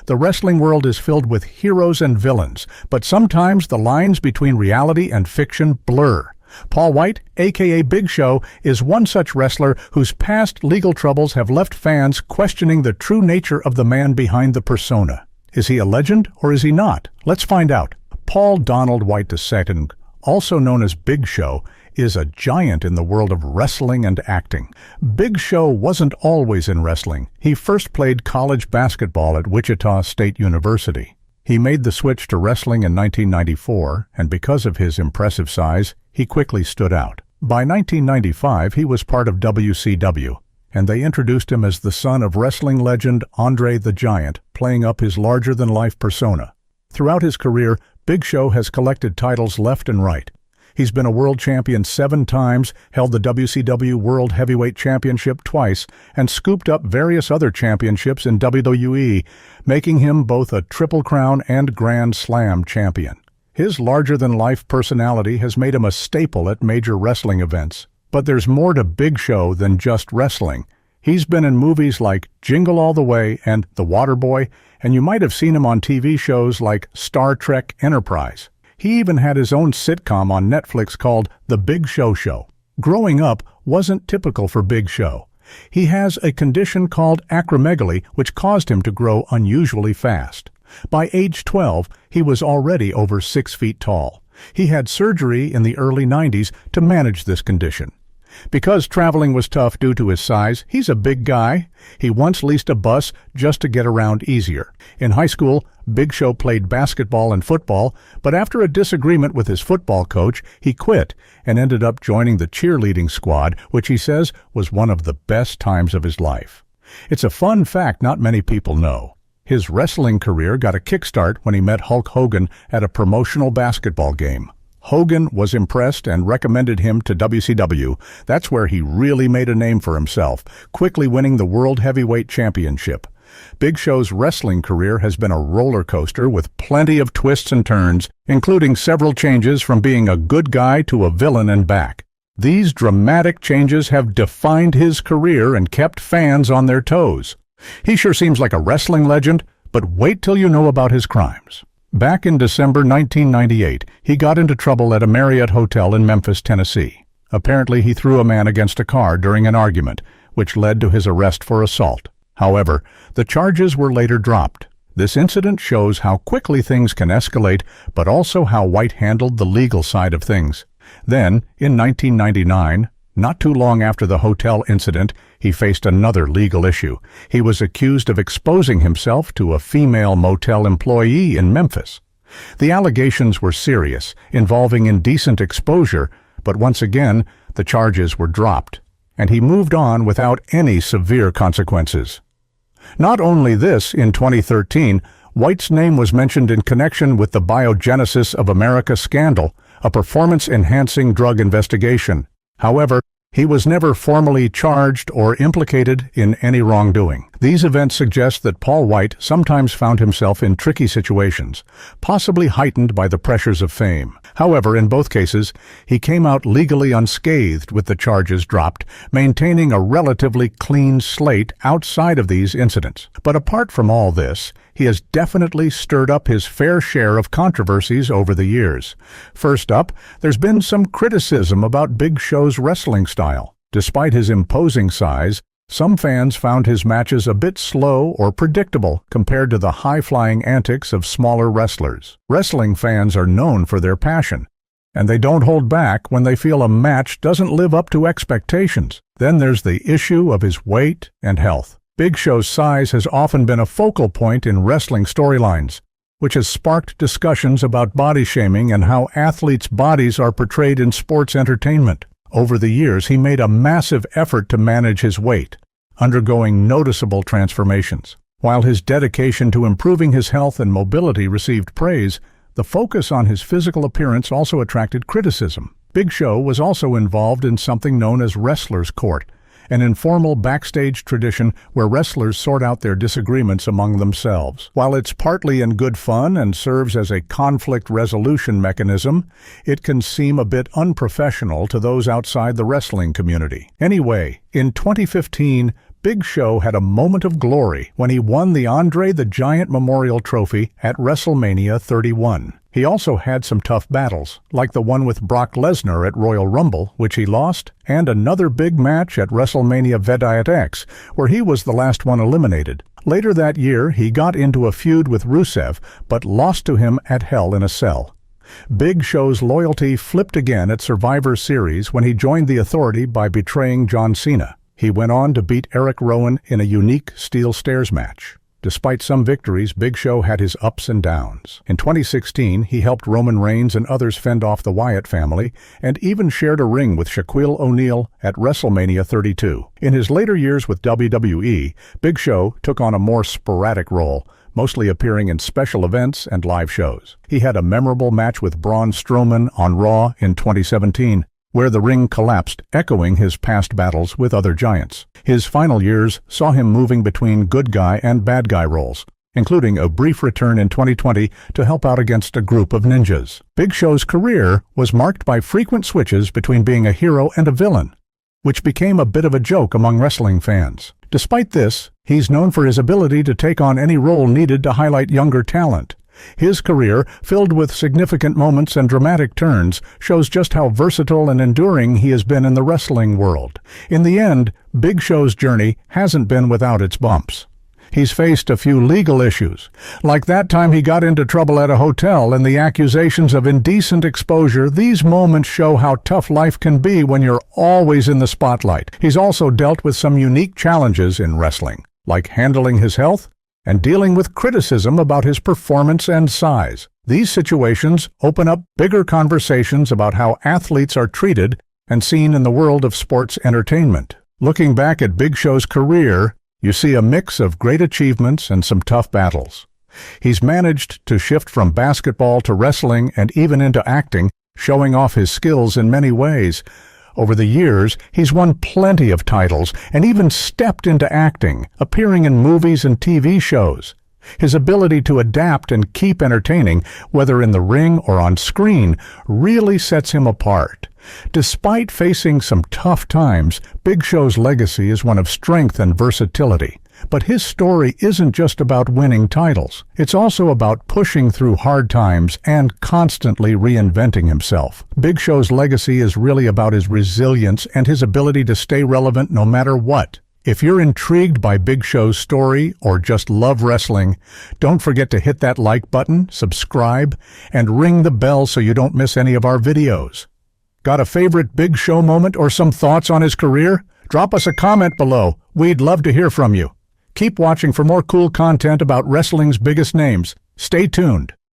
The wrestling world is filled with heroes and villains, but sometimes the lines between reality and fiction blur. Paul Wight, a.k.a. Big Show, is one such wrestler whose past legal troubles have left fans questioning the true nature of the man behind the persona. Is he a legend or is he not? Let's find out. Paul Donald Wight II, also known as Big Show, is a giant in the world of wrestling and acting. Big Show wasn't always in wrestling. He first played college basketball at Wichita State University. He made the switch to wrestling in 1994, and because of his impressive size, he quickly stood out. By 1995, he was part of WCW, and they introduced him as the son of wrestling legend André the Giant, playing up his larger-than-life persona. Throughout his career, Big Show has collected titles left and right. He's been a world champion 7 times, held the WCW World Heavyweight Championship twice, and scooped up various other championships in WWE, making him both a Triple Crown and Grand Slam champion. His larger-than-life personality has made him a staple at major wrestling events. But there's more to Big Show than just wrestling. He's been in movies like Jingle All the Way and The Waterboy, and you might have seen him on TV shows like Star Trek Enterprise. He even had his own sitcom on Netflix called The Big Show Show. Growing up wasn't typical for Big Show. He has a condition called acromegaly, which caused him to grow unusually fast. By age 12, he was already over 6 feet tall. He had surgery in the early 90s to manage this condition. Because traveling was tough due to his size, he's a big guy. He once leased a bus just to get around easier. In high school, Big Show played basketball and football, but after a disagreement with his football coach, he quit and ended up joining the cheerleading squad, which he says was one of the best times of his life. It's a fun fact not many people know. His wrestling career got a kickstart when he met Hulk Hogan at a promotional basketball game. Hogan was impressed and recommended him to WCW. That's where he really made a name for himself, quickly winning the World Heavyweight Championship. Big Show's wrestling career has been a roller coaster with plenty of twists and turns, including several changes from being a good guy to a villain and back. These dramatic changes have defined his career and kept fans on their toes. He sure seems like a wrestling legend, but wait till you know about his crimes. Back in December 1998, he got into trouble at a Marriott hotel in Memphis, Tennessee. Apparently, he threw a man against a car during an argument, which led to his arrest for assault. However, the charges were later dropped. This incident shows how quickly things can escalate, but also how Wight handled the legal side of things. Then, in 1999, not too long after the hotel incident, he faced another legal issue. He was accused of exposing himself to a female motel employee in Memphis. The allegations were serious, involving indecent exposure, but once again, the charges were dropped, and he moved on without any severe consequences. Not only this, in 2013, Wight's name was mentioned in connection with the Biogenesis of America scandal, a performance-enhancing drug investigation. However, he was never formally charged or implicated in any wrongdoing. These events suggest that Paul Wight sometimes found himself in tricky situations, possibly heightened by the pressures of fame. However, in both cases, he came out legally unscathed with the charges dropped, maintaining a relatively clean slate outside of these incidents. But apart from all this, he has definitely stirred up his fair share of controversies over the years. First up, there's been some criticism about Big Show's wrestling style. Despite his imposing size, some fans found his matches a bit slow or predictable compared to the high-flying antics of smaller wrestlers. Wrestling fans are known for their passion, and they don't hold back when they feel a match doesn't live up to expectations. Then there's the issue of his weight and health. Big Show's size has often been a focal point in wrestling storylines, which has sparked discussions about body shaming and how athletes' bodies are portrayed in sports entertainment. Over the years, he made a massive effort to manage his weight, undergoing noticeable transformations. While his dedication to improving his health and mobility received praise, the focus on his physical appearance also attracted criticism. Big Show was also involved in something known as Wrestler's Court, an informal backstage tradition where wrestlers sort out their disagreements among themselves. While it's partly in good fun and serves as a conflict resolution mechanism, it can seem a bit unprofessional to those outside the wrestling community. Anyway, in 2015, Big Show had a moment of glory when he won the André the Giant Memorial Trophy at WrestleMania 31. He also had some tough battles, like the one with Brock Lesnar at Royal Rumble, which he lost, and another big match at WrestleMania Vedayat X, where he was the last one eliminated. Later that year, he got into a feud with Rusev, but lost to him at Hell in a Cell. Big Show's loyalty flipped again at Survivor Series when he joined the Authority by betraying John Cena. He went on to beat Eric Rowan in a unique steel stairs match. Despite some victories, Big Show had his ups and downs. In 2016, he helped Roman Reigns and others fend off the Wyatt family, and even shared a ring with Shaquille O'Neal at WrestleMania 32. In his later years with WWE, Big Show took on a more sporadic role, mostly appearing in special events and live shows. He had a memorable match with Braun Strowman on Raw in 2017, where the ring collapsed, echoing his past battles with other giants. His final years saw him moving between good guy and bad guy roles, including a brief return in 2020 to help out against a group of ninjas. Big Show's career was marked by frequent switches between being a hero and a villain, which became a bit of a joke among wrestling fans. Despite this, he's known for his ability to take on any role needed to highlight younger talent. His career, filled with significant moments and dramatic turns, shows just how versatile and enduring he has been in the wrestling world. In the end, Big Show's journey hasn't been without its bumps. He's faced a few legal issues, like that time he got into trouble at a hotel and the accusations of indecent exposure. These moments show how tough life can be when you're always in the spotlight. He's also dealt with some unique challenges in wrestling, like handling his health and dealing with criticism about his performance and size. These situations open up bigger conversations about how athletes are treated and seen in the world of sports entertainment. Looking back at Big Show's career, you see a mix of great achievements and some tough battles. He's managed to shift from basketball to wrestling and even into acting, showing off his skills in many ways. Over the years, he's won plenty of titles and even stepped into acting, appearing in movies and TV shows. His ability to adapt and keep entertaining, whether in the ring or on screen, really sets him apart. Despite facing some tough times, Big Show's legacy is one of strength and versatility. But his story isn't just about winning titles. It's also about pushing through hard times and constantly reinventing himself. Big Show's legacy is really about his resilience and his ability to stay relevant no matter what. If you're intrigued by Big Show's story or just love wrestling, don't forget to hit that like button, subscribe, and ring the bell so you don't miss any of our videos. Got a favorite Big Show moment or some thoughts on his career? Drop us a comment below. We'd love to hear from you. Keep watching for more cool content about wrestling's biggest names. Stay tuned.